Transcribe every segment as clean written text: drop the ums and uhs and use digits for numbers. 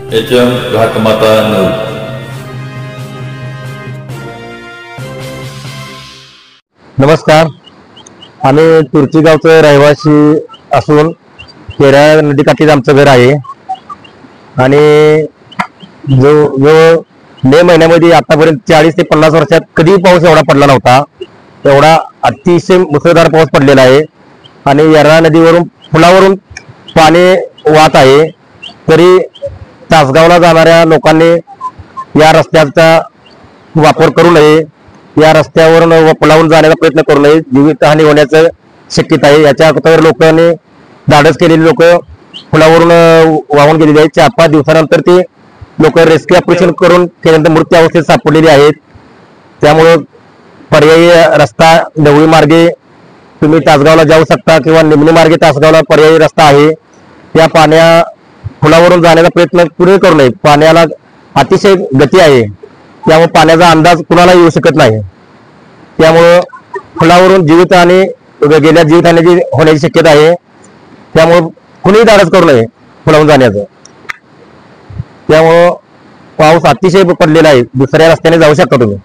HM घाटमाता news. नमस्कार. आम्ही तुर्ची गावचे रहिवासी असून केरा नदीकाठीच आमचं घर आहे आणि जो मे महिन्यामध्ये आतापर्यंत 40 ते 50 वर्षात कधीही पाऊस एवढा पडला नव्हता. एवढा अतिशय मुसळधार पाऊस पडलेला आहे आणि येरणा नदीवरून पुलावरून पाणी वाहत आहे. तरी तासगावला जाणाऱ्या लोकांनी या रस्त्याचा वापर करू नये. या रस्त्यावरून व पुलावरून जाण्याचा प्रयत्न करू नये. जीवितहानी होण्याचं शक्यता आहे. याच्या अगोदर लोकांनी धाडस केलेली लोक पुलावरून वाहून गेलेली आहेत. 4-5 दिवसानंतर ते लोक रेस्क्यू ऑपरेशन करून केल्यानंतर मृत्यू अवस्थेत सापडलेली आहेत. त्यामुळं पर्यायी रस्ता ढवळी मार्गे तुम्ही तासगावला जाऊ शकता किंवा निमणी मार्गे तासगावला पर्यायी रस्ता आहे. त्या पाण्या पुलावरून जाण्याचा प्रयत्न पुढे करू नये. पाण्याला अतिशय गती आहे, त्यामुळे पाण्याचा अंदाज कुणाला येऊ शकत नाही. त्यामुळं पुलावरून जीवितहानी गेल्या जीवितहानीची होण्याची शक्यता आहे. त्यामुळं कुणीही धाडस करू नये पुलावरून जाण्याचं. त्यामुळं पाऊस अतिशय पडलेला आहे. दुसऱ्या रस्त्याने जाऊ शकता तुम्ही.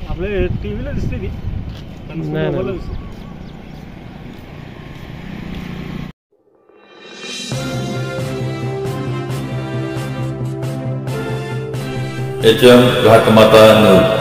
आपल्या टीव्हीला दिसते ती HM घाटमाता न्यूज.